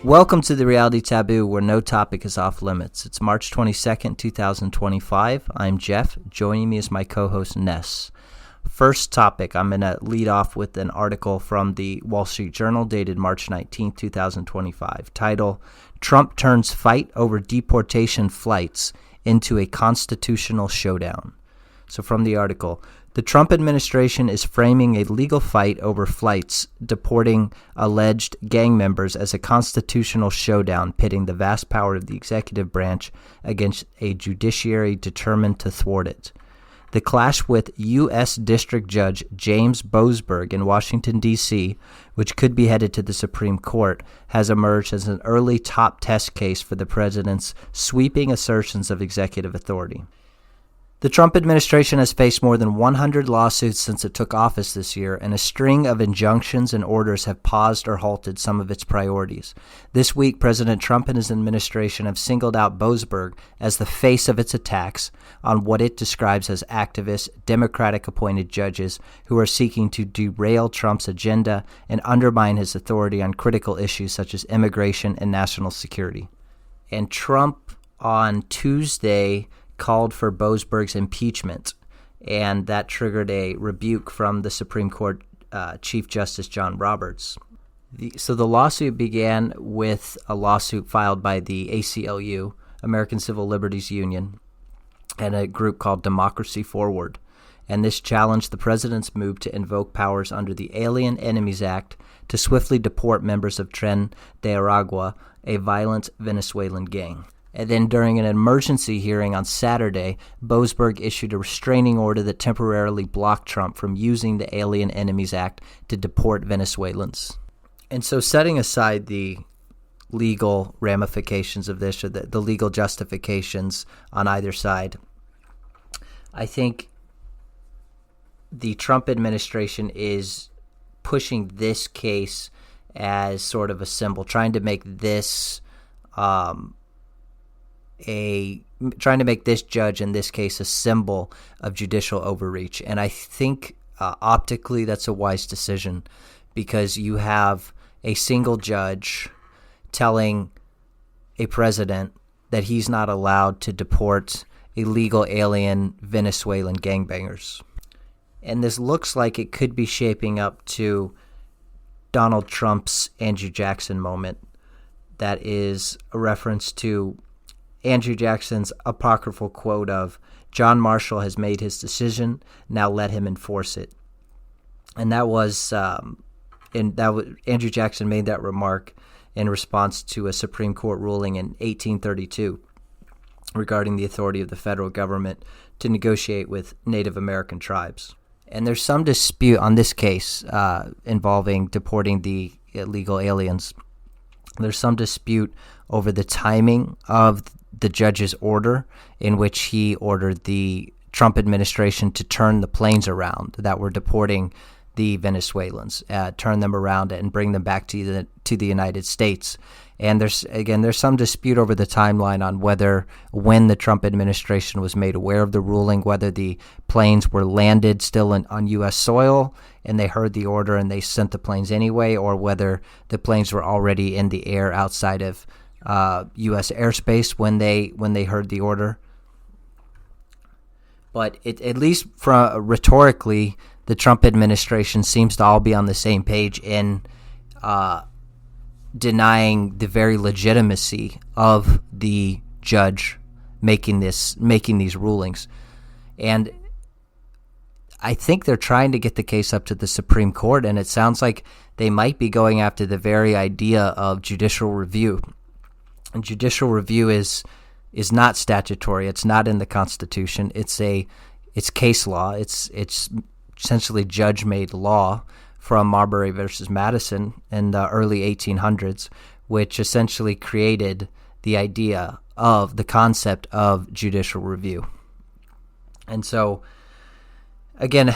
Welcome to the Reality Taboo, where no topic is off limits. It's March 22nd, 2025. I'm Jeff. Joining me is my co-host, Ness. First topic, I'm going to lead off with an article from the Wall Street Journal dated March 19th, 2025. Title, Trump turns fight over deportation flights into a constitutional showdown. So from the article, the Trump administration is framing a legal fight over flights deporting alleged gang members as a constitutional showdown, pitting the vast power of the executive branch against a judiciary determined to thwart it. The clash with U.S. District Judge James Boasberg in Washington, D.C., which could be headed to the Supreme Court, has emerged as an early top test case for the president's sweeping assertions of executive authority. The Trump administration has faced more than 100 lawsuits since it took office this year, and a string of injunctions and orders have paused or halted some of its priorities. This week, President Trump and his administration have singled out Boasberg as the face of its attacks on what it describes as activist, Democratic-appointed judges who are seeking to derail Trump's agenda and undermine his authority on critical issues such as immigration and national security. And Trump on Tuesday called for Boasberg's impeachment, and that triggered a rebuke from the Supreme Court Chief Justice John Roberts. So the lawsuit began with a lawsuit filed by the ACLU, American Civil Liberties Union, and a group called Democracy Forward. And this challenged the president's move to invoke powers under the Alien Enemies Act to swiftly deport members of Tren de Aragua, a violent Venezuelan gang. And then during an emergency hearing on Saturday, Boasberg issued a restraining order that temporarily blocked Trump from using the Alien Enemies Act to deport Venezuelans. And so setting aside the legal ramifications of this, or the legal justifications on either side, I think the Trump administration is pushing this case as sort of a symbol, trying to make this judge in this case a symbol of judicial overreach. And I think optically that's a wise decision, because you have a single judge telling a president that he's not allowed to deport illegal alien Venezuelan gangbangers. And this looks like it could be shaping up to Donald Trump's Andrew Jackson moment. That is a reference to Andrew Jackson's apocryphal quote of, "John Marshall has made his decision, now let him enforce it." And that was, Andrew Jackson made that remark in response to a Supreme Court ruling in 1832 regarding the authority of the federal government to negotiate with Native American tribes. And there's some dispute on this case involving deporting the illegal aliens. There's some dispute over the timing of the judge's order, in which he ordered the Trump administration to turn the planes around that were deporting the Venezuelans, turn them around and bring them back to the United States. And there's some dispute over the timeline on when the Trump administration was made aware of the ruling, whether the planes were landed still on U.S. soil and they heard the order and they sent the planes anyway, or whether the planes were already in the air outside of U.S. airspace when they heard the order. But at least rhetorically, the Trump administration seems to all be on the same page in denying the very legitimacy of the judge making these rulings. And I think they're trying to get the case up to the Supreme Court, and it sounds like they might be going after the very idea of judicial review. And judicial review is not statutory. It's not in the Constitution. It's case law. It's essentially judge-made law from Marbury versus Madison in the early 1800s, which essentially created the idea of the concept of judicial review. And so, again,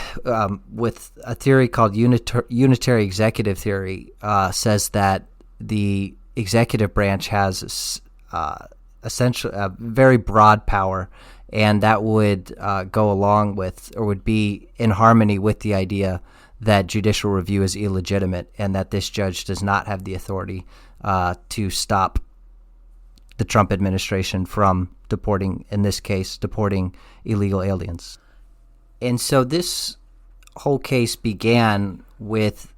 with a theory called unitary executive theory, says that the executive branch has essentially a very broad power, and that would go along with, or would be in harmony with, the idea that judicial review is illegitimate and that this judge does not have the authority to stop the Trump administration from deporting illegal aliens. And so this whole case began with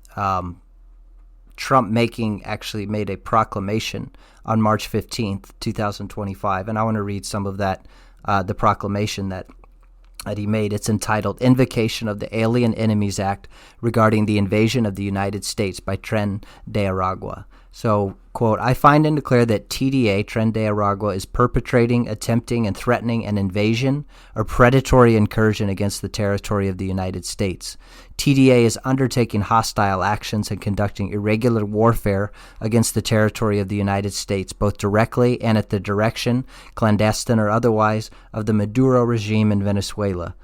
Trump actually made a proclamation on March 15th, 2025. And I want to read some of that, the proclamation that he made. It's entitled Invocation of the Alien Enemies Act regarding the invasion of the United States by Tren de Aragua. So, quote, I find and declare that TDA, Tren de Aragua, is perpetrating, attempting, and threatening an invasion or predatory incursion against the territory of the United States. TDA is undertaking hostile actions and conducting irregular warfare against the territory of the United States, both directly and at the direction, clandestine or otherwise, of the Maduro regime in Venezuela.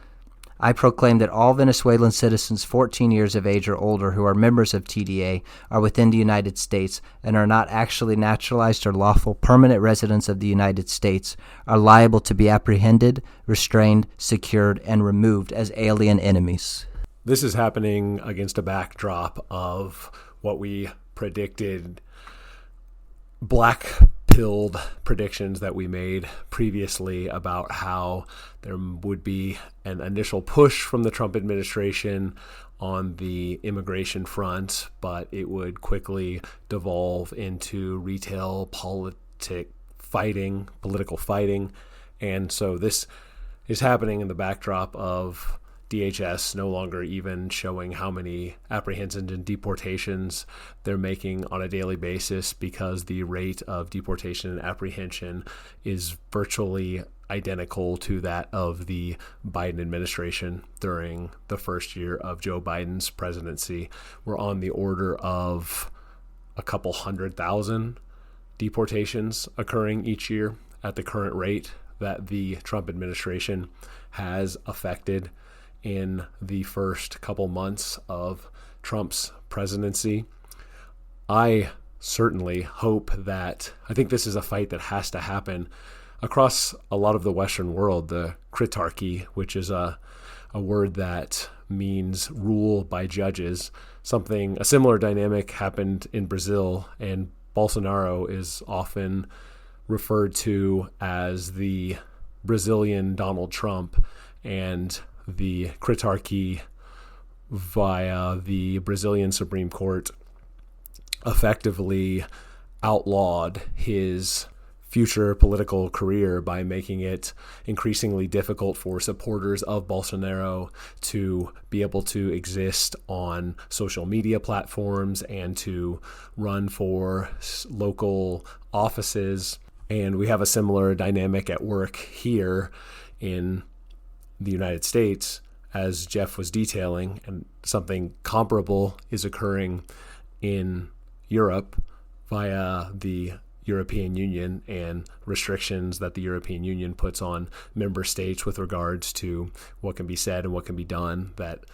I proclaim that all Venezuelan citizens 14 years of age or older who are members of TDA are within the United States and are not actually naturalized or lawful permanent residents of the United States are liable to be apprehended, restrained, secured, and removed as alien enemies. This is happening against a backdrop of what we predicted, black-pilled predictions that we made previously about how there would be an initial push from the Trump administration on the immigration front, but it would quickly devolve into retail political fighting. And so this is happening in the backdrop of DHS no longer even showing how many apprehensions and deportations they're making on a daily basis, because the rate of deportation and apprehension is virtually identical to that of the Biden administration during the first year of Joe Biden's presidency. We're on the order of a couple 100,000 deportations occurring each year at the current rate that the Trump administration has affected in the first couple months of Trump's presidency. I certainly hope that, I think this is a fight that has to happen across a lot of the Western world. The critarchy, which is a word that means rule by judges. A similar dynamic happened in Brazil, and Bolsonaro is often referred to as the Brazilian Donald Trump, and the critarchy via the Brazilian Supreme Court effectively outlawed his future political career by making it increasingly difficult for supporters of Bolsonaro to be able to exist on social media platforms and to run for local offices. And we have a similar dynamic at work here in the United States, as Jeff was detailing, and something comparable is occurring in Europe via the European Union and restrictions that the European Union puts on member states with regards to what can be said and what can be done, that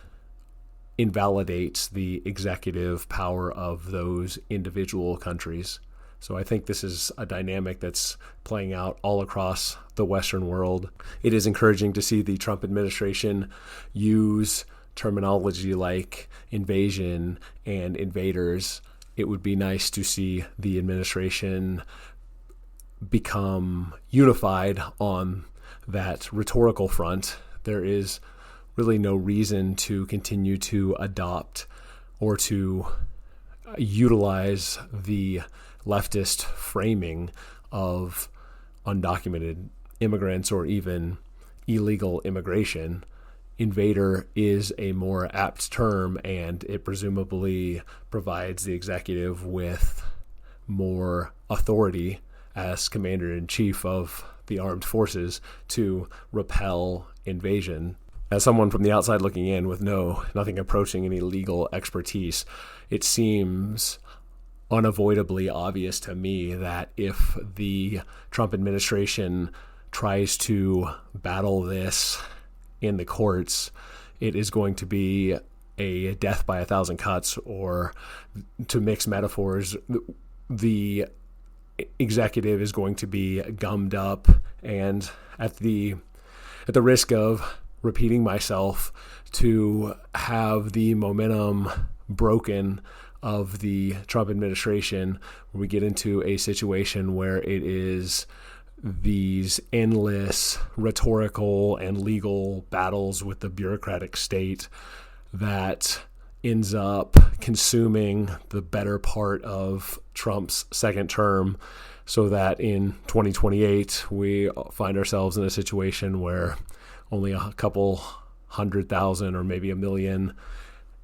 invalidates the executive power of those individual countries. So I think this is a dynamic that's playing out all across the Western world. It is encouraging to see the Trump administration use terminology like invasion and invaders. It would be nice to see the administration become unified on that rhetorical front. There is really no reason to continue to adopt or to utilize the leftist framing of undocumented immigrants or even illegal immigration. Invader is a more apt term, and it presumably provides the executive with more authority as commander-in-chief of the armed forces to repel invasion. As someone from the outside looking in with nothing approaching any legal expertise, it seems unavoidably obvious to me that if the Trump administration tries to battle this in the courts, it is going to be a death by 1,000 cuts, or to mix metaphors, the executive is going to be gummed up. And at the risk of repeating myself, to have the momentum broken of the Trump administration, where we get into a situation where it is these endless rhetorical and legal battles with the bureaucratic state that ends up consuming the better part of Trump's second term, so that in 2028 we find ourselves in a situation where only a couple 100,000 or maybe 1 million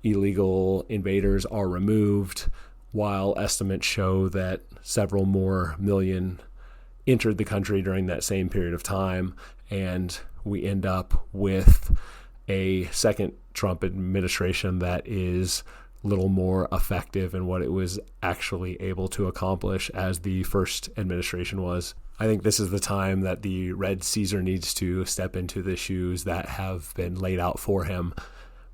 illegal invaders are removed, while estimates show that several more million entered the country during that same period of time, and we end up with a second Trump administration that is a little more effective in what it was actually able to accomplish as the first administration was. I think this is the time that the Red Caesar needs to step into the shoes that have been laid out for him,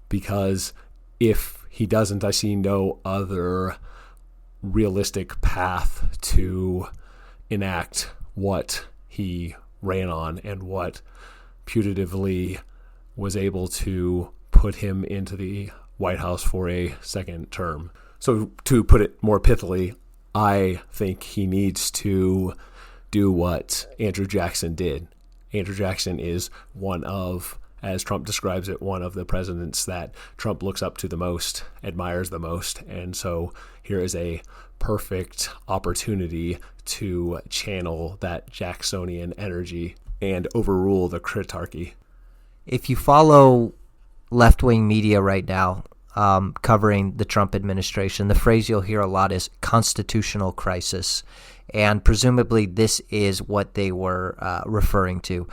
because if he doesn't, I see no other realistic path to enact what he ran on and what putatively was able to put him into the White House for a second term. So to put it more pithily, I think he needs to do what Andrew Jackson did. Andrew Jackson is one of, as Trump describes it, one of the presidents that Trump looks up to the most, admires the most. And so here is a perfect opportunity to channel that Jacksonian energy and overrule the critarchy. If you follow left-wing media right now covering the Trump administration, the phrase you'll hear a lot is constitutional crisis. And presumably this is what they were referring to,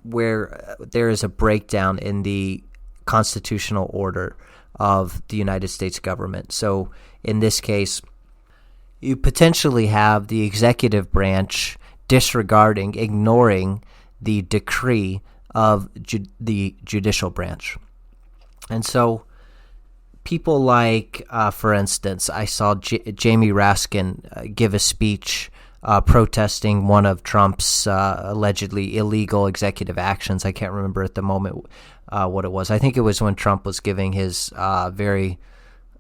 where there is a breakdown in the constitutional order of the United States government. So in this case, you potentially have the executive branch disregarding, ignoring the decree of the judicial branch. And so people like, for instance, I saw Jamie Raskin give a speech protesting one of Trump's allegedly illegal executive actions. I can't remember at the moment what it was. I think it was when Trump was giving his very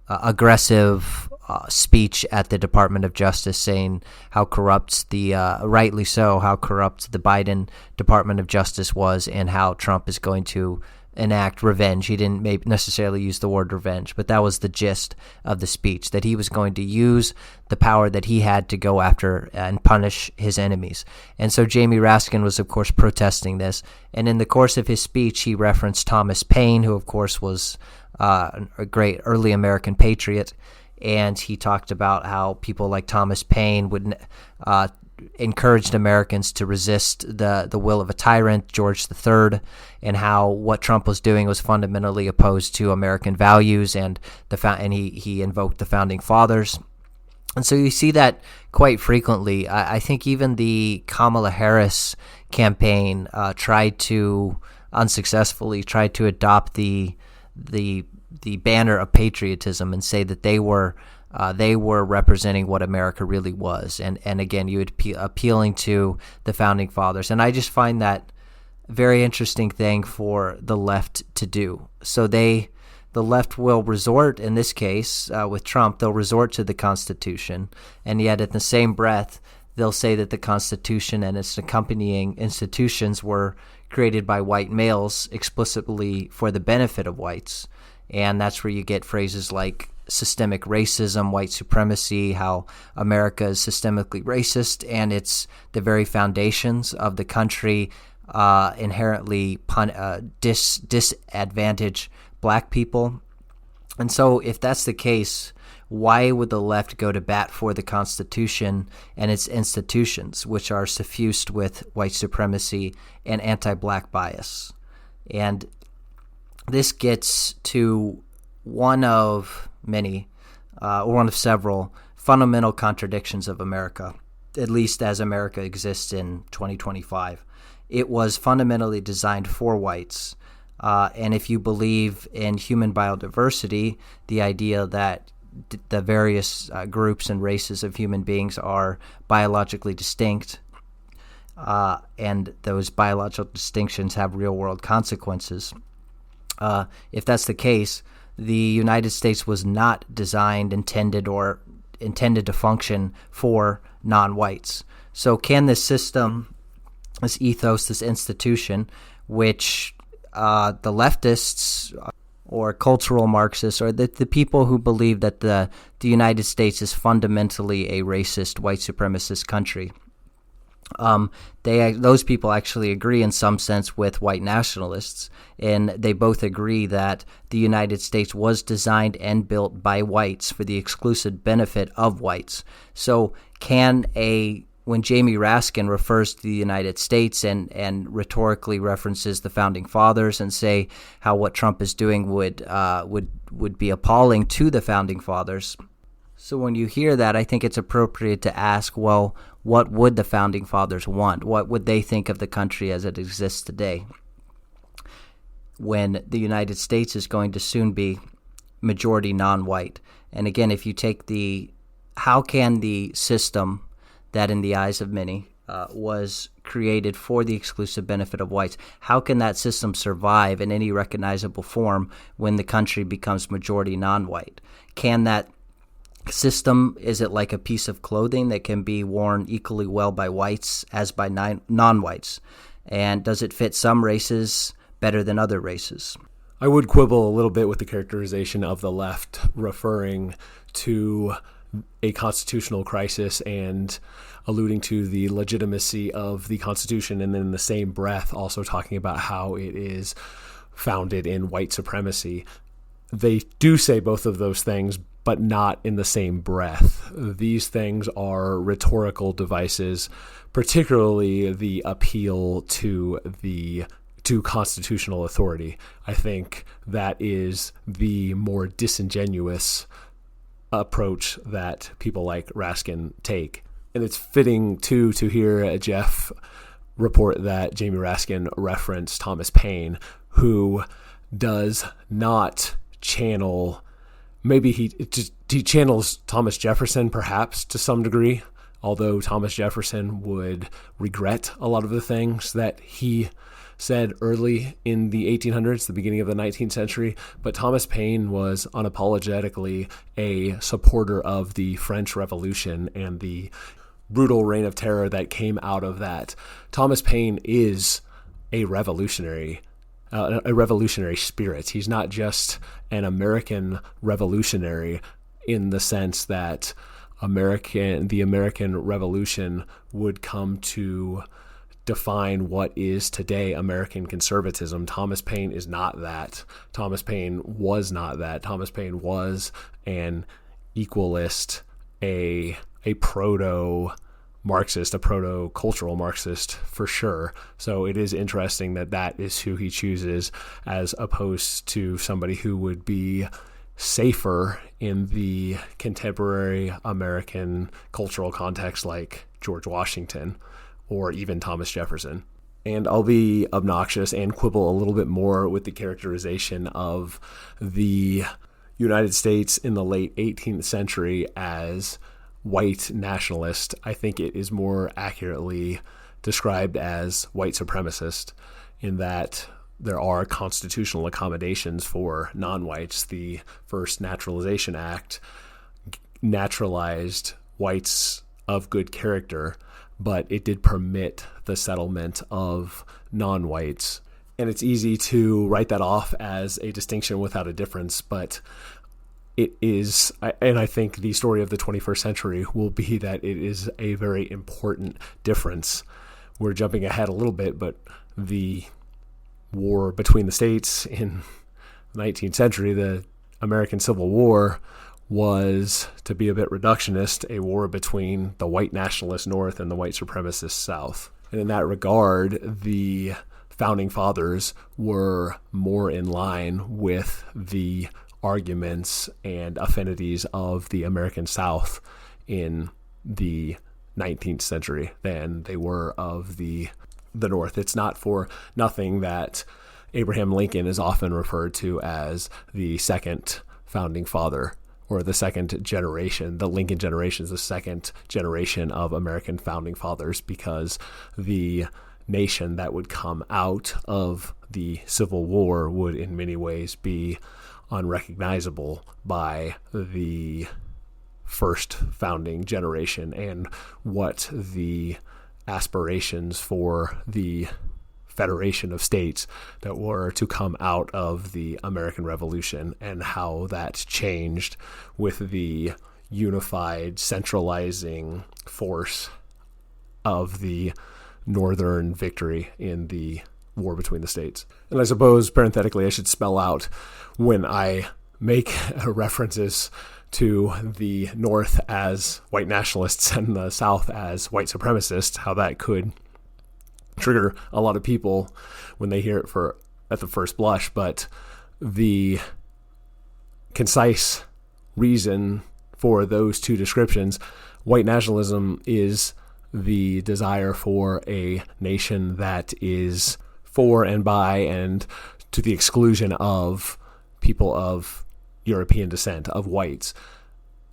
aggressive speech at the Department of Justice, saying how corrupt rightly so, how corrupt the Biden Department of Justice was, and how Trump is going to enact revenge. He didn't necessarily use the word revenge, but that was the gist of the speech, that he was going to use the power that he had to go after and punish his enemies. And so Jamie Raskin was, of course, protesting this. And in the course of his speech, he referenced Thomas Paine, who, of course, was a great early American patriot. And he talked about how people like Thomas Paine would encouraged Americans to resist the will of a tyrant, George III, and how what Trump was doing was fundamentally opposed to American values, and he invoked the Founding Fathers. And so you see that quite frequently. I think even the Kamala Harris campaign unsuccessfully tried to adopt the banner of patriotism and say that they were representing what America really was. And again, you would appealing to the Founding Fathers. And I just find that a very interesting thing for the left to do. So the left will resort, in this case, with Trump, they'll resort to the Constitution. And yet at the same breath, they'll say that the Constitution and its accompanying institutions were created by white males explicitly for the benefit of whites. And that's where you get phrases like systemic racism, white supremacy, how America is systemically racist, and it's the very foundations of the country inherently disadvantage black people. And so if that's the case, why would the left go to bat for the Constitution and its institutions, which are suffused with white supremacy and anti-black bias? And this gets to one of many, or one of several, fundamental contradictions of America, at least as America exists in 2025. It was fundamentally designed for whites. And if you believe in human biodiversity, the idea that the various groups and races of human beings are biologically distinct, and those biological distinctions have real-world consequences, if that's the case, the United States was not intended to function for non-whites. So can this system, this ethos, this institution, which the leftists or cultural Marxists or the people who believe that the United States is fundamentally a racist, white supremacist country, those people actually agree in some sense with white nationalists, and they both agree that the United States was designed and built by whites for the exclusive benefit of whites. So when Jamie Raskin refers to the United States and rhetorically references the founding fathers and say how what Trump is doing would be appalling to the founding fathers. So when you hear that, I think it's appropriate to ask, well, what would the founding fathers want? What would they think of the country as it exists today, when the United States is going to soon be majority non-white? And again, if you take how can the system that in the eyes of many was created for the exclusive benefit of whites, how can that system survive in any recognizable form when the country becomes majority non-white? Can that system, is it like a piece of clothing that can be worn equally well by whites as by non-whites? And does it fit some races better than other races? I would quibble a little bit with the characterization of the left referring to a constitutional crisis and alluding to the legitimacy of the Constitution, and then in the same breath also talking about how it is founded in white supremacy. They do say both of those things, but not in the same breath. These things are rhetorical devices, particularly the appeal to constitutional authority. I think that is the more disingenuous approach that people like Raskin take. And it's fitting, too, to hear Jeff report that Jamie Raskin referenced Thomas Paine, who does not channel, maybe he channels Thomas Jefferson perhaps to some degree, although Thomas Jefferson would regret a lot of the things that he said early in the 1800s, the beginning of the 19th century. But Thomas Paine was unapologetically a supporter of the French Revolution and the brutal reign of terror that came out of that. Thomas Paine is a revolutionary spirit. He's not just an American revolutionary in the sense that the American Revolution would come to define what is today American conservatism. Thomas Paine is not that. Thomas Paine was not that. Thomas Paine was an equalist, a proto-Marxist, a proto-cultural Marxist for sure. So it is interesting that is who he chooses, as opposed to somebody who would be safer in the contemporary American cultural context like George Washington or even Thomas Jefferson. And I'll be obnoxious and quibble a little bit more with the characterization of the United States in the late 18th century as white nationalist. I think it is more accurately described as white supremacist, in that there are constitutional accommodations for non-whites. The first Naturalization Act naturalized whites of good character, but it did permit the settlement of non-whites. And it's easy to write that off as a distinction without a difference, but it is, and I think the story of the 21st century will be that it is a very important difference. We're jumping ahead a little bit, but the war between the states in the 19th century, the American Civil War, was, to be a bit reductionist, a war between the white nationalist North and the white supremacist South. And in that regard, the founding fathers were more in line with the arguments and affinities of the American South in the 19th century than they were of the North. It's not for nothing that Abraham Lincoln is often referred to as the second founding father, or the second generation. The Lincoln generation is the second generation of American founding fathers, because the nation that would come out of the Civil War would in many ways be unrecognizable by the first founding generation, and what the aspirations for the federation of states that were to come out of the American Revolution, and how that changed with the unified, centralizing force of the Northern victory in the war between the states. And I suppose, parenthetically, I should spell out, when I make references to the North as white nationalists and the South as white supremacists, how that could trigger a lot of people when they hear it at the first blush. But the concise reason for those two descriptions: white nationalism is the desire for a nation that is for and by and to the exclusion of people of European descent, of whites.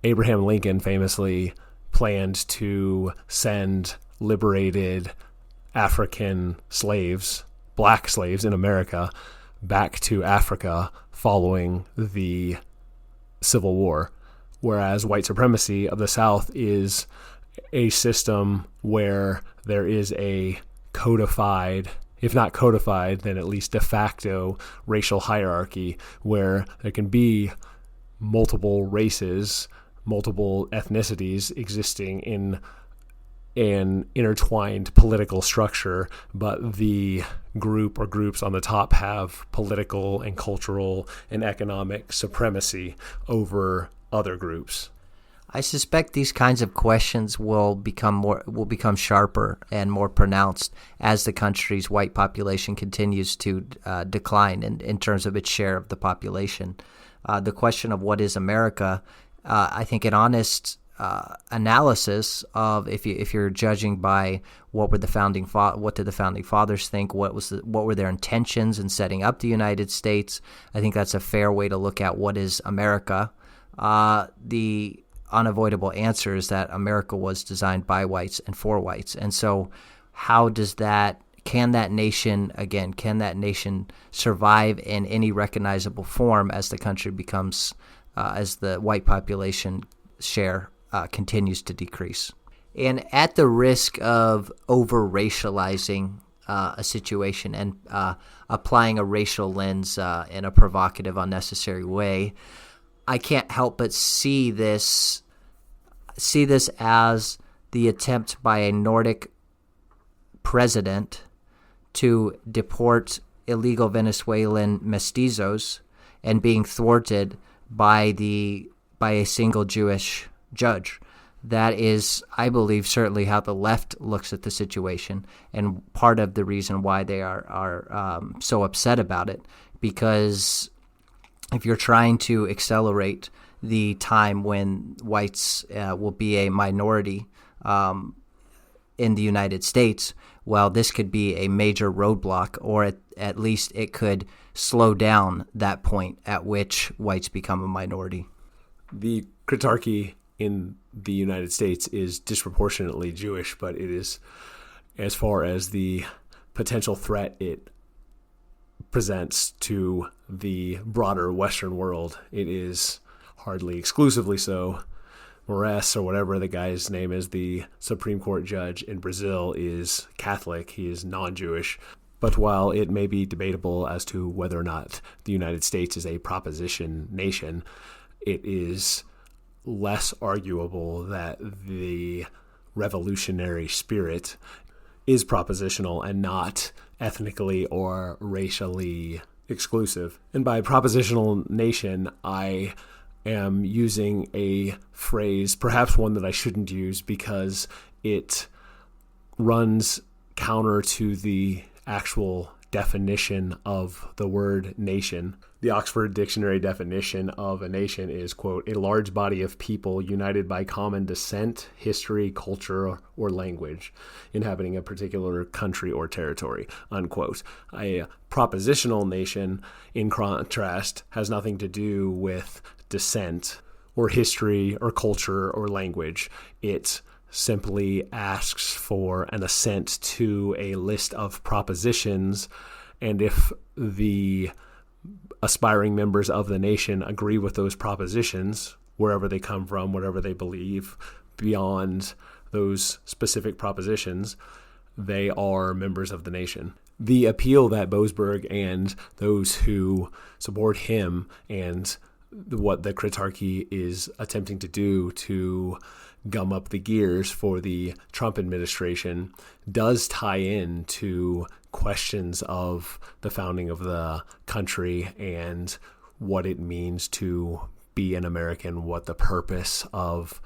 Abraham Lincoln famously planned to send liberated African slaves, black slaves in America, back to Africa following the Civil War, whereas white supremacy of the South is a system where there is a codified, if not codified, then at least de facto racial hierarchy, where there can be multiple races, multiple ethnicities existing in an intertwined political structure, but the group or groups on the top have political and cultural and economic supremacy over other groups. I suspect these kinds of questions will become sharper and more pronounced as the country's white population continues to decline in terms of its share of the population. The question of what is America, I think an honest analysis of, if you're judging by what did the founding fathers think, what were their intentions in setting up the United States, I think that's a fair way to look at what is America. The unavoidable answer is that America was designed by whites and for whites. And so can that nation survive in any recognizable form as the country becomes, as the white population share continues to decrease? And at the risk of over-racializing a situation and applying a racial lens in a provocative, unnecessary way, I can't help but see this as the attempt by a Nordic president to deport illegal Venezuelan mestizos and being thwarted by a single Jewish judge. That is, I believe, certainly how the left looks at the situation, and part of the reason why they are so upset about it, because if you're trying to accelerate the time when whites will be a minority in the United States, well, this could be a major roadblock, or at least it could slow down that point at which whites become a minority. The Kritarchy in the United States is disproportionately Jewish, but it is, as far as the potential threat it presents to the broader Western world, it is hardly exclusively so. Moraes, or whatever the guy's name is, the Supreme Court judge in Brazil, is Catholic. He is non-Jewish. But while it may be debatable as to whether or not the United States is a proposition nation, it is less arguable that the revolutionary spirit is propositional and not ethnically or racially exclusive. And by propositional nation, I am using a phrase, perhaps one that I shouldn't use, because it runs counter to the actual definition of the word nation. The Oxford Dictionary definition of a nation is, quote, a large body of people united by common descent, history, culture, or language, inhabiting a particular country or territory, unquote. A propositional nation, in contrast, has nothing to do with descent or history or culture or language. It simply asks for an assent to a list of propositions, and if the aspiring members of the nation agree with those propositions, wherever they come from, whatever they believe, beyond those specific propositions, they are members of the nation. The appeal that Boasberg and those who support him and what the Kritarchy is attempting to do to gum up the gears for the Trump administration does tie in to questions of the founding of the country and what it means to be an American, what the purpose of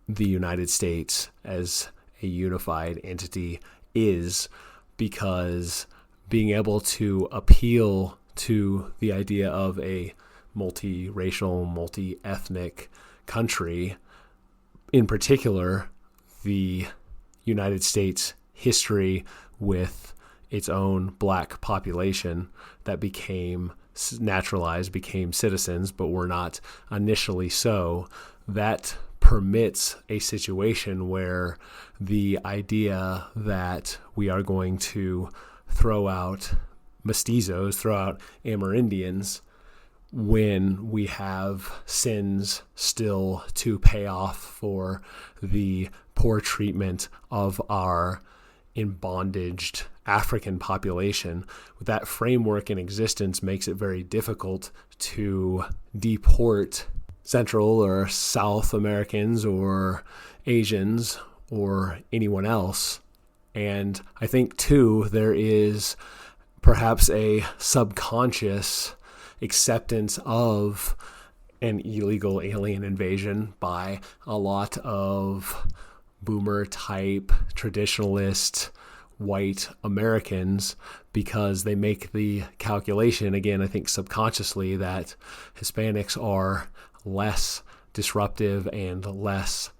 the United States as a unified entity is, because being able to appeal to the idea of a multiracial, multi-ethnic country, in particular, the United States history with its own black population that became naturalized, became citizens, but were not initially so, that permits a situation where the idea that we are going to throw out mestizos, throw out Amerindians, when we have sins still to pay off for the poor treatment of our embondaged African population. With that framework in existence makes it very difficult to deport Central or South Americans or Asians or anyone else. And I think, too, there is perhaps a subconscious acceptance of an illegal alien invasion by a lot of boomer-type, traditionalist, white Americans, because they make the calculation, again, I think subconsciously, that Hispanics are less disruptive and less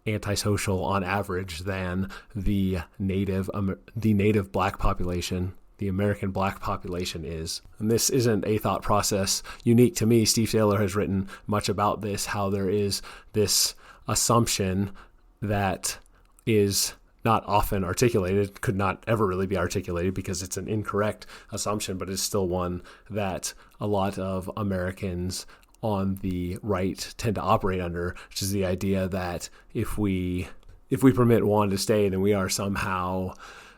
antisocial on average than the native black population, the American black population is. And this isn't a thought process unique to me. Steve Taylor has written much about this, how there is this assumption that is not often articulated, could not ever really be articulated because it's an incorrect assumption, but it's still one that a lot of Americans on the right tend to operate under, which is the idea that if we permit Juan to stay, then we are somehow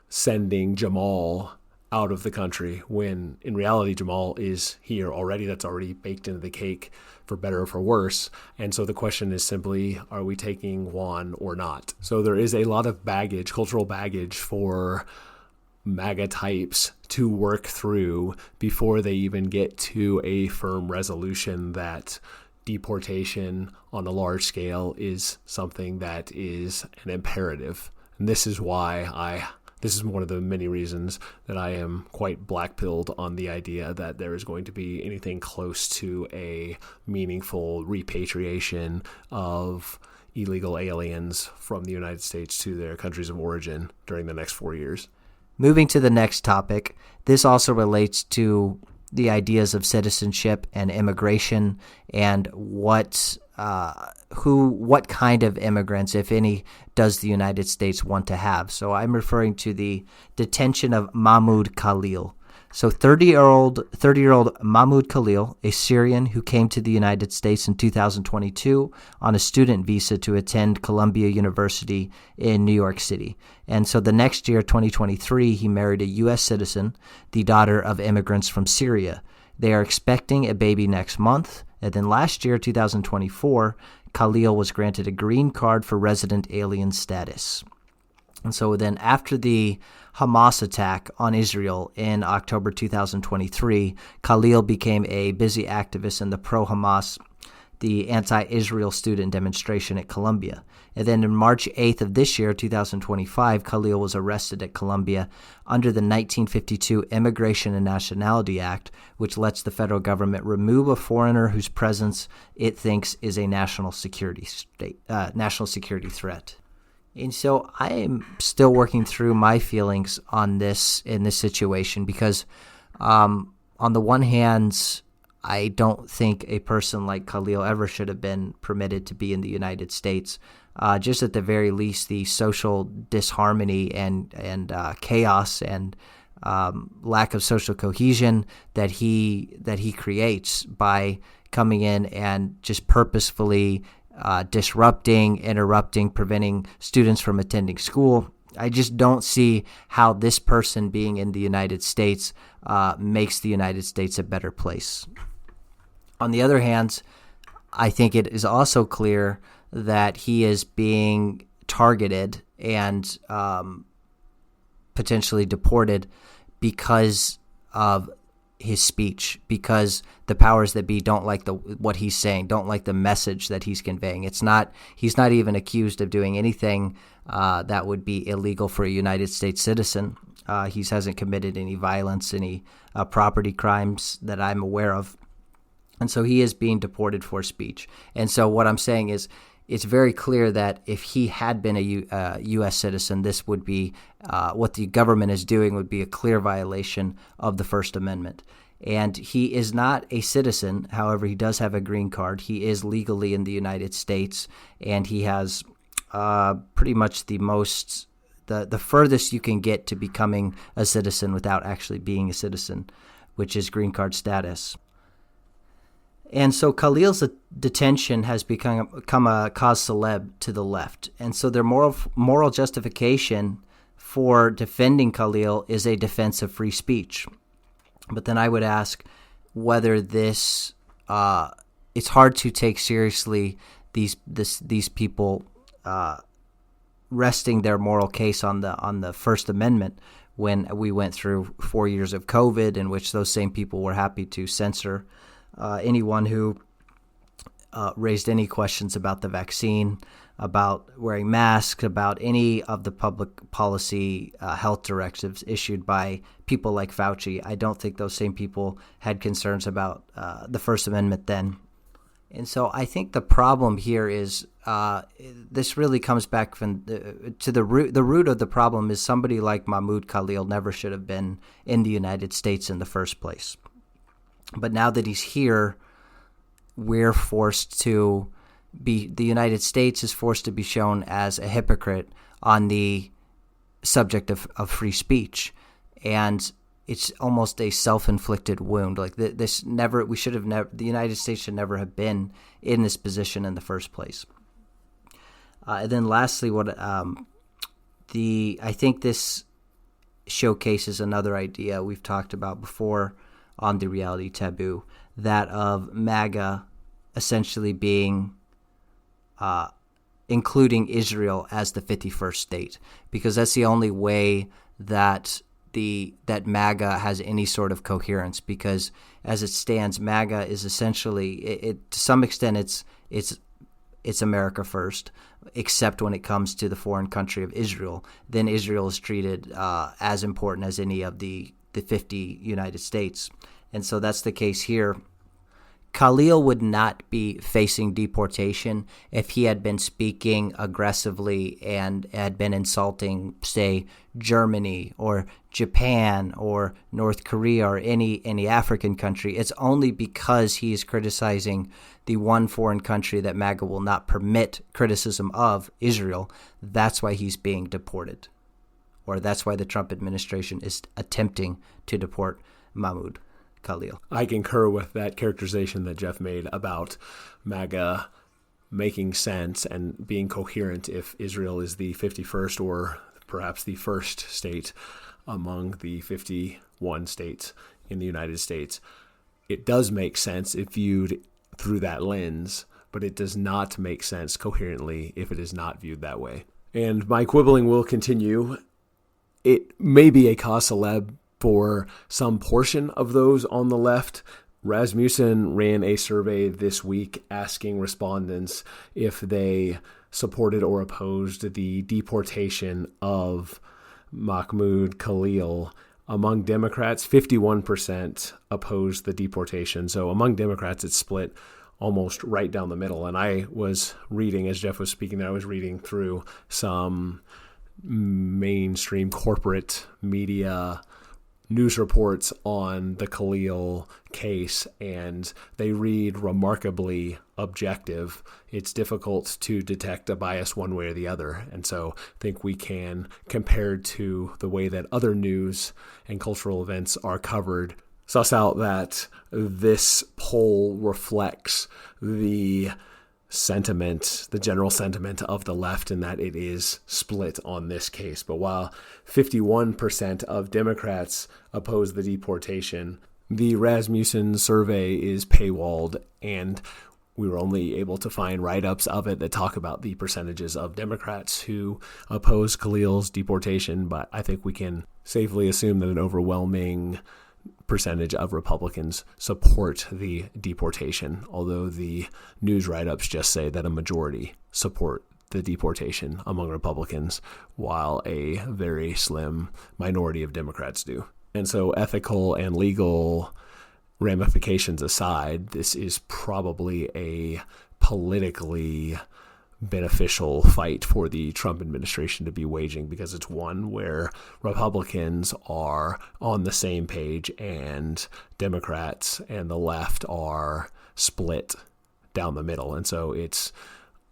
sending Jamal out of the country, when in reality Jamal is here already. That's already baked into the cake, for better or for worse. And so the question is simply, are we taking Juan or not? So there is a lot of baggage, cultural baggage, for MAGA types to work through before they even get to a firm resolution that deportation on a large scale is something that is an imperative. And this is why this is one of the many reasons that I am quite black-pilled on the idea that there is going to be anything close to a meaningful repatriation of illegal aliens from the United States to their countries of origin during the next 4 years. Moving to the next topic, this also relates to the ideas of citizenship and immigration and what kind of immigrants, if any, does the United States want to have. So I'm referring to the detention of Mahmoud Khalil. So 30-year-old Mahmoud Khalil, a Syrian who came to the United States in 2022 on a student visa to attend Columbia University in New York City. And so the next year, 2023, he married a U.S. citizen, the daughter of immigrants from Syria. They are expecting a baby next month. And then last year, 2024, Khalil was granted a green card for resident alien status. And so then after the Hamas attack on Israel in October 2023, Khalil became a busy activist in the pro-Hamas, the anti-Israel student demonstration at Columbia. And then on March 8th of this year, 2025, Khalil was arrested at Columbia under the 1952 Immigration and Nationality Act, which lets the federal government remove a foreigner whose presence it thinks is a national security threat. And so I am still working through my feelings on this in this situation because on the one hand, I don't think a person like Khalil ever should have been permitted to be in the United States. Just at the very least, the social disharmony and chaos and lack of social cohesion that he creates by coming in and just purposefully disrupting, interrupting, preventing students from attending school. I just don't see how this person being in the United States makes the United States a better place. On the other hand, I think it is also clear that he is being targeted and potentially deported because of his speech, because the powers that be don't like what he's saying, don't like the message that he's conveying. He's not even accused of doing anything that would be illegal for a United States citizen. He hasn't committed any violence, any property crimes that I'm aware of. And so he is being deported for speech. And so what I'm saying is it's very clear that if he had been a U.S. citizen, this would be what the government is doing would be a clear violation of the First Amendment. And he is not a citizen. However, he does have a green card. He is legally in the United States, and he has pretty much the furthest you can get to becoming a citizen without actually being a citizen, which is green card status. And so Khalil's detention has become a cause célèbre to the left. And so their moral justification for defending Khalil is a defense of free speech. But then I would ask whether this it's hard to take seriously these people resting their moral case on the First Amendment when we went through 4 years of COVID, in which those same people were happy to censor anyone who raised any questions about the vaccine, about wearing masks, about any of the public policy health directives issued by people like Fauci. I don't think those same people had concerns about the First Amendment then. And so I think the problem here is this really comes back to the root. The root of the problem is somebody like Mahmoud Khalil never should have been in the United States in the first place. But now that he's here, we're forced to be, the United States is forced to be shown as a hypocrite on the subject of free speech. And it's almost a self-inflicted wound. Like the United States should never have been in this position in the first place. And then lastly, I think this showcases another idea we've talked about before on the Reality Taboo, that of MAGA essentially being including Israel as the 51st state, because that's the only way that MAGA has any sort of coherence. Because as it stands, MAGA is essentially, to some extent, it's America first, except when it comes to the foreign country of Israel. Then Israel is treated as important as any of the 50 United States. And so that's the case here. Khalil would not be facing deportation if he had been speaking aggressively and had been insulting, say, Germany or Japan or North Korea or any African country. It's only because he is criticizing the one foreign country that MAGA will not permit criticism of, Israel. That's why he's being deported, or that's why the Trump administration is attempting to deport Mahmoud Khalil. I concur with that characterization that Jeff made about MAGA making sense and being coherent if Israel is the 51st or perhaps the first state among the 51 states in the United States. It does make sense if viewed through that lens, but it does not make sense coherently if it is not viewed that way. And my quibbling will continue. It may be a cause célèbre for some portion of those on the left. Rasmussen ran a survey this week asking respondents if they supported or opposed the deportation of Mahmoud Khalil. Among Democrats, 51% opposed the deportation. So among Democrats, it's split almost right down the middle. And I was reading, as Jeff was speaking there, I was reading through some mainstream corporate media news reports on the Khalil case, and they read remarkably objective. It's difficult to detect a bias one way or the other. And so I think we can, compared to the way that other news and cultural events are covered, suss out that this poll reflects the sentiment, the general sentiment of the left, in that it is split on this case. But while 51% of Democrats oppose the deportation, the Rasmussen survey is paywalled, and we were only able to find write-ups of it that talk about the percentages of Democrats who oppose Khalil's deportation. But I think we can safely assume that an overwhelming percentage of Republicans support the deportation, although the news write-ups just say that a majority support the deportation among Republicans, while a very slim minority of Democrats do. And so ethical and legal ramifications aside, this is probably a politically beneficial fight for the Trump administration to be waging, because it's one where Republicans are on the same page and Democrats and the left are split down the middle. And so it's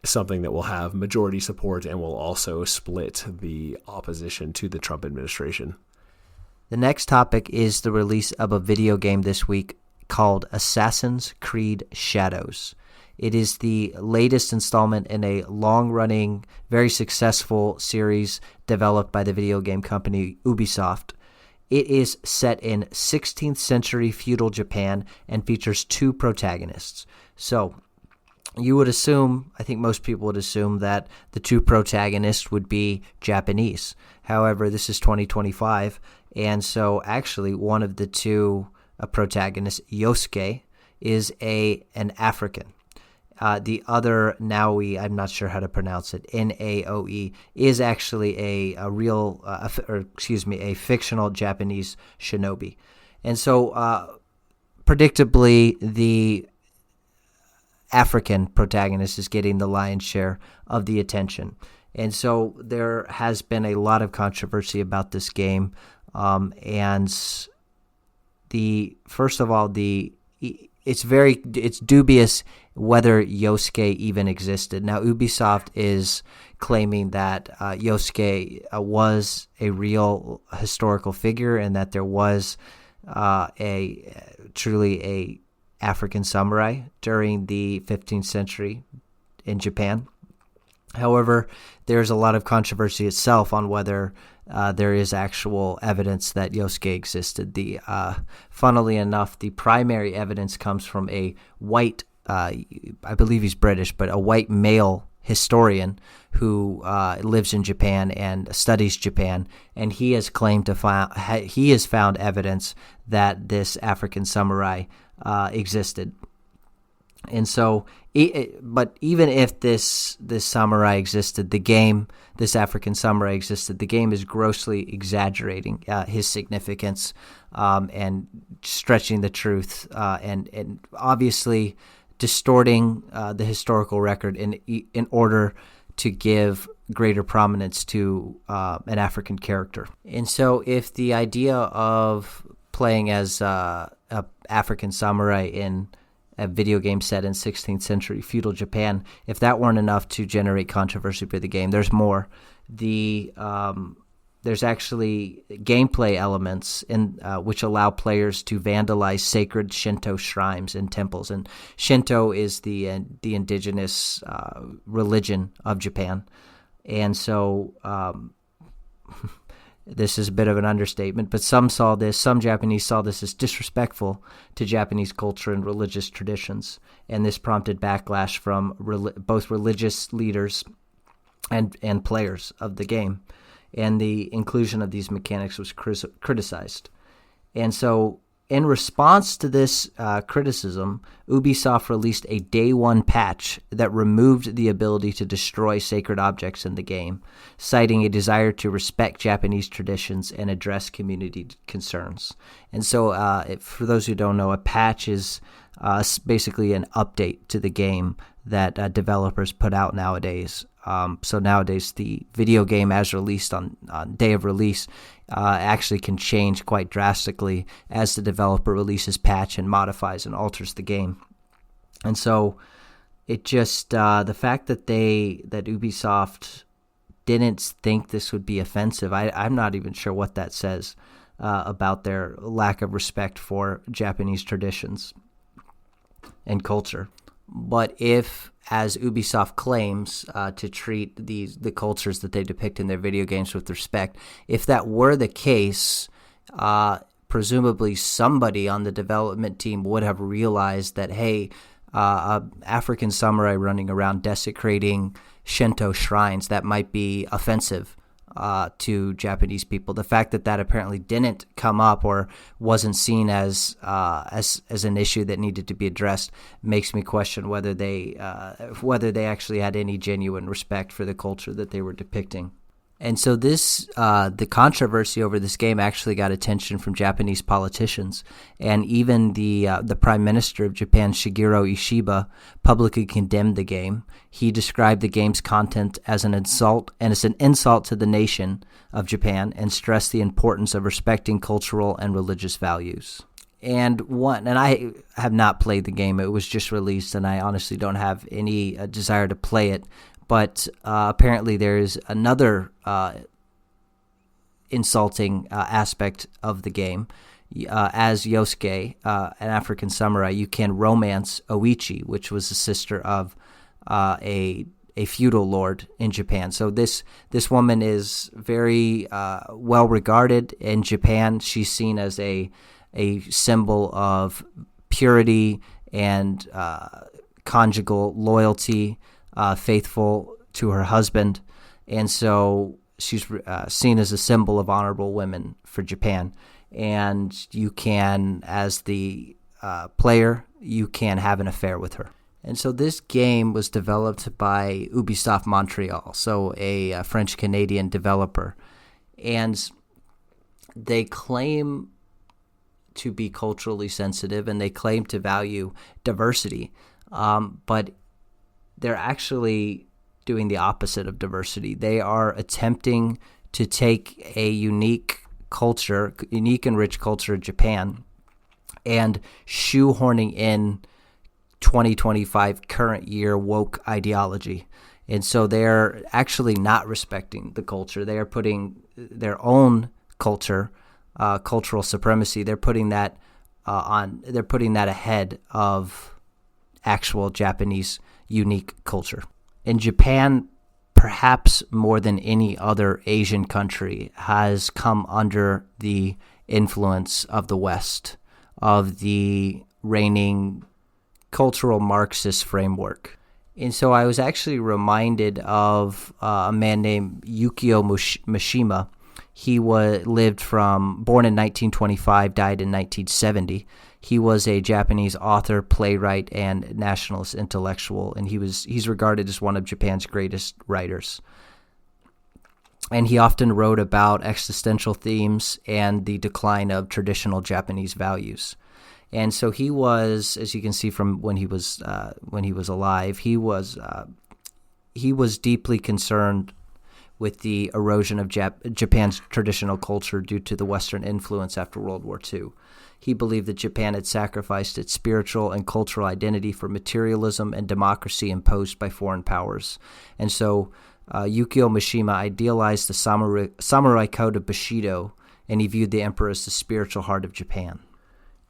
something that will have majority support and will also split the opposition to the Trump administration. The next topic is the release of a video game this week called Assassin's Creed Shadows. It is the latest installment in a long-running, very successful series developed by the video game company Ubisoft. It is set in 16th century feudal Japan and features two protagonists. So you would assume, I think most people would assume, that the two protagonists would be Japanese. However, this is 2025, and so actually one of the two protagonists, Yosuke, is an African. The other, Naoi, I'm not sure how to pronounce it, Naoe, is actually a fictional Japanese shinobi. And so, predictably, the African protagonist is getting the lion's share of the attention. And so there has been a lot of controversy about this game. It's dubious whether Yosuke even existed. Now, Ubisoft is claiming that Yosuke was a real historical figure and that there was truly a African samurai during the 15th century in Japan. However, there's a lot of controversy itself on whether there is actual evidence that Yosuke existed. Funnily enough, the primary evidence comes from a white, I believe he's British, but a white male historian who lives in Japan and studies Japan, and he has claimed he has found evidence that this African samurai existed. And so, but even if this samurai existed, this African samurai existed, the game is grossly exaggerating his significance and stretching the truth and obviously distorting the historical record in order to give greater prominence to an African character. And so if the idea of playing as a African samurai in a video game set in 16th century feudal Japan, if that weren't enough to generate controversy for the game, there's more. There's actually gameplay elements which allow players to vandalize sacred Shinto shrines and temples. And Shinto is the indigenous religion of Japan. And so this is a bit of an understatement, but some Japanese saw this as disrespectful to Japanese culture and religious traditions, and this prompted backlash from both religious leaders and players of the game, and the inclusion of these mechanics was criticized. And so in response to this criticism, Ubisoft released a day one patch that removed the ability to destroy sacred objects in the game, citing a desire to respect Japanese traditions and address community concerns. And so for those who don't know, a patch is basically an update to the game that developers put out nowadays. So nowadays, the video game as released on day of release actually can change quite drastically as the developer releases patch and modifies and alters the game. And so it just the fact that Ubisoft didn't think this would be offensive, I'm not even sure what that says about their lack of respect for Japanese traditions and culture. But if, as Ubisoft claims, to treat the cultures that they depict in their video games with respect, if that were the case, presumably somebody on the development team would have realized that, hey, African samurai running around desecrating Shinto shrines, that might be offensive to Japanese people. The fact that apparently didn't come up or wasn't seen as an issue that needed to be addressed makes me question whether they actually had any genuine respect for the culture that they were depicting. And so the controversy over this game actually got attention from Japanese politicians, and even the Prime Minister of Japan, Shigeru Ishiba, publicly condemned the game. He described the game's content as an insult, and it's an insult to the nation of Japan, and stressed the importance of respecting cultural and religious values. And I have not played the game. It was just released, and I honestly don't have any desire to play it. But apparently there is another insulting aspect of the game. As Yosuke, an African samurai, you can romance Oichi, which was the sister of a feudal lord in Japan. So this woman is very well regarded in Japan. She's seen as a symbol of purity and conjugal loyalty, faithful to her husband, and so she's seen as a symbol of honorable women for Japan. And you can, as the player, you can have an affair with her. And so this game was developed by Ubisoft Montreal, so a French-Canadian developer, and they claim to be culturally sensitive, and they claim to value diversity, but they're actually doing the opposite of diversity. They are attempting to take a unique and rich culture of Japan and shoehorning in 2025 current year woke ideology. And so they're actually not respecting the culture. They are putting their own culture, cultural supremacy. They're putting that ahead of actual Japanese unique culture. In Japan, perhaps more than any other Asian country, has come under the influence of the West, of the reigning cultural Marxist framework. And so I was actually reminded of a man named Yukio Mishima. He born in 1925, died in 1970. He was a Japanese author, playwright, and nationalist intellectual, and he's regarded as one of Japan's greatest writers. And he often wrote about existential themes and the decline of traditional Japanese values. And so he was, as you can see from when he was alive, he was deeply concerned with the erosion of Japan's traditional culture due to the Western influence after World War II. He believed that Japan had sacrificed its spiritual and cultural identity for materialism and democracy imposed by foreign powers. And so Yukio Mishima idealized the samurai code of Bushido, and he viewed the emperor as the spiritual heart of Japan.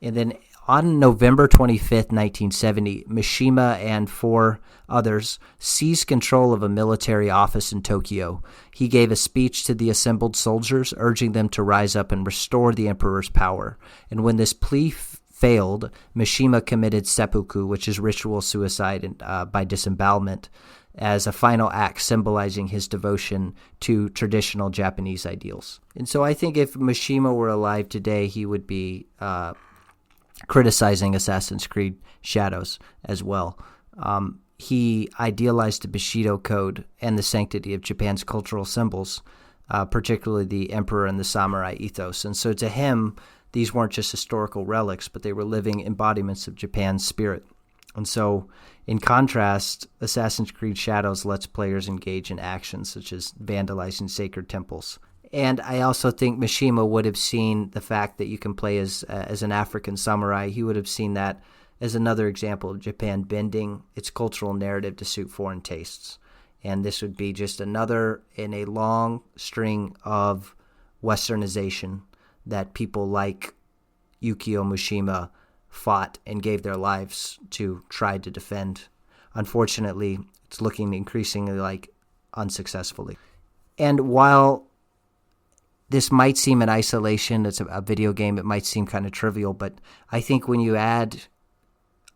And then on November 25th, 1970, Mishima and 4 others seized control of a military office in Tokyo. He gave a speech to the assembled soldiers, urging them to rise up and restore the emperor's power. And when this plea failed, Mishima committed seppuku, which is ritual suicide by disembowelment, as a final act symbolizing his devotion to traditional Japanese ideals. And so I think if Mishima were alive today, he would be criticizing Assassin's Creed Shadows as well. He idealized the Bushido Code and the sanctity of Japan's cultural symbols, particularly the emperor and the samurai ethos. And so to him, these weren't just historical relics, but they were living embodiments of Japan's spirit. And so, in contrast, Assassin's Creed Shadows lets players engage in actions such as vandalizing sacred temples And I also think Mishima would have seen the fact that you can play as an African samurai. He would have seen that as another example of Japan bending its cultural narrative to suit foreign tastes. And this would be just another in a long string of westernization that people like Yukio Mishima fought and gave their lives to try to defend. Unfortunately, it's looking increasingly like unsuccessfully. And while this might seem in isolation, it's a video game, it might seem kind of trivial, but I think when you add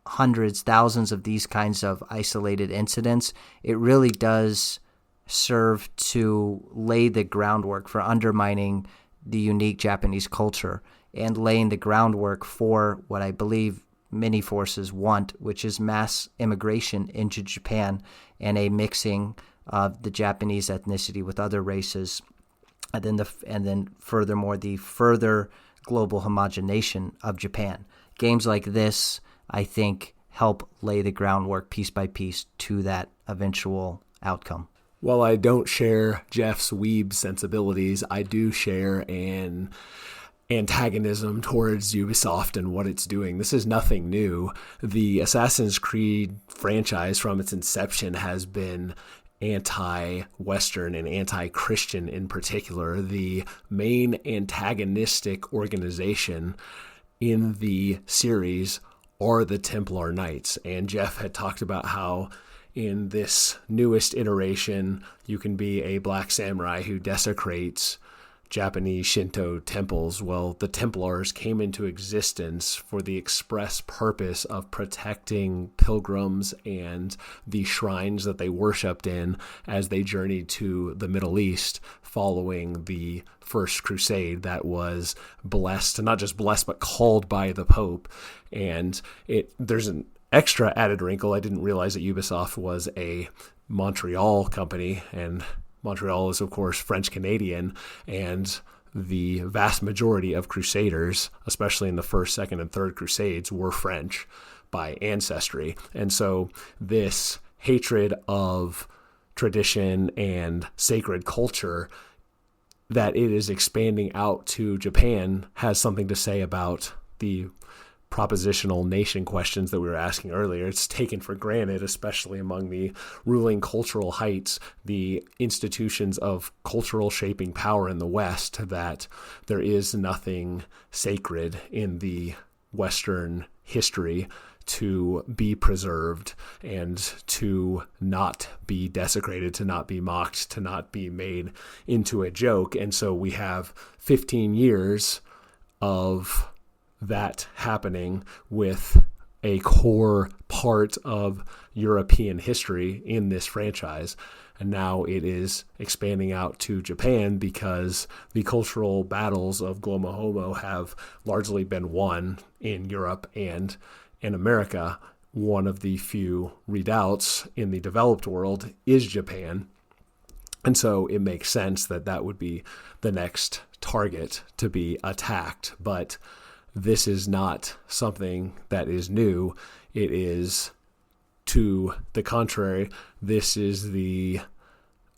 hundreds, thousands of these kinds of isolated incidents, it really does serve to lay the groundwork for undermining the unique Japanese culture and laying the groundwork for what I believe many forces want, which is mass immigration into Japan and a mixing of the Japanese ethnicity with other races, and then furthermore the further global homogenization of Japan. Games like this, I think, help lay the groundwork piece by piece to that eventual outcome. While I don't share Jeff's weeb sensibilities, I do share an antagonism towards Ubisoft and what it's doing. This is nothing new. The Assassin's Creed franchise from its inception has been anti-Western and anti-Christian in particular. The main antagonistic organization in the series are the Templar Knights. And Jeff had talked about how in this newest iteration, you can be a black samurai who desecrates Japanese Shinto temples. Well, the Templars came into existence for the express purpose of protecting pilgrims and the shrines that they worshipped in as they journeyed to the Middle East following the First Crusade that was blessed, not just blessed, but called by the Pope. And there's an extra added wrinkle. I didn't realize that Ubisoft was a Montreal company, and Montreal is, of course, French-Canadian, and the vast majority of Crusaders, especially in the First, Second, and Third Crusades, were French by ancestry. And so this hatred of tradition and sacred culture that it is expanding out to Japan has something to say about the propositional nation questions that we were asking earlier. It's taken for granted, especially among the ruling cultural heights, the institutions of cultural shaping power in the West, that there is nothing sacred in the Western history to be preserved and to not be desecrated, to not be mocked, to not be made into a joke. And so we have 15 years of that happening with a core part of European history in this franchise. And now it is expanding out to Japan because the cultural battles of Gloma Homo have largely been won in Europe and in America. One of the few redoubts in the developed world is Japan. And so it makes sense that that would be the next target to be attacked. But this is not something that is new. It is, to the contrary, this is the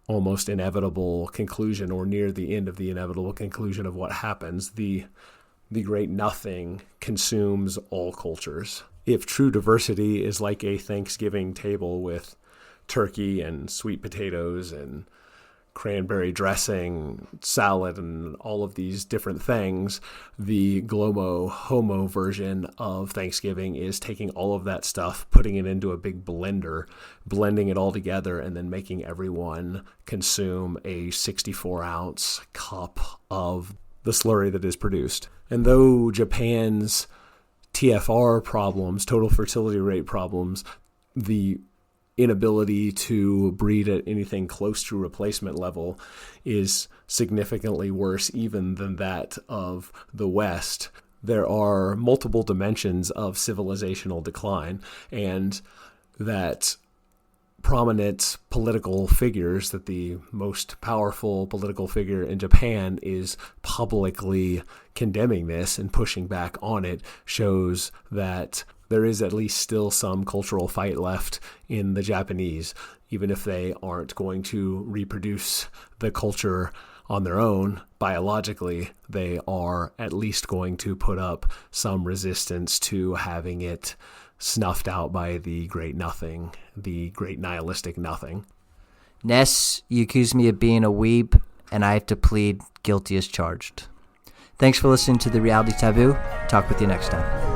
almost inevitable conclusion, or near the end of the inevitable conclusion of what happens. The great nothing consumes all cultures. If true diversity is like a Thanksgiving table with turkey and sweet potatoes and cranberry dressing, salad, and all of these different things, the Glomo Homo version of Thanksgiving is taking all of that stuff, putting it into a big blender, blending it all together, and then making everyone consume a 64-ounce cup of the slurry that is produced. And though Japan's TFR problems, total fertility rate problems, the inability to breed at anything close to replacement level is significantly worse even than that of the West, there are multiple dimensions of civilizational decline, and that prominent political figures, that the most powerful political figure in Japan is publicly condemning this and pushing back on it, shows that there is at least still some cultural fight left in the Japanese, even if they aren't going to reproduce the culture on their own, biologically, they are at least going to put up some resistance to having it snuffed out by the great nothing, the great nihilistic nothing. Ness, you accuse me of being a weeb, and I have to plead guilty as charged. Thanks for listening to The Reality Taboo. Talk with you next time.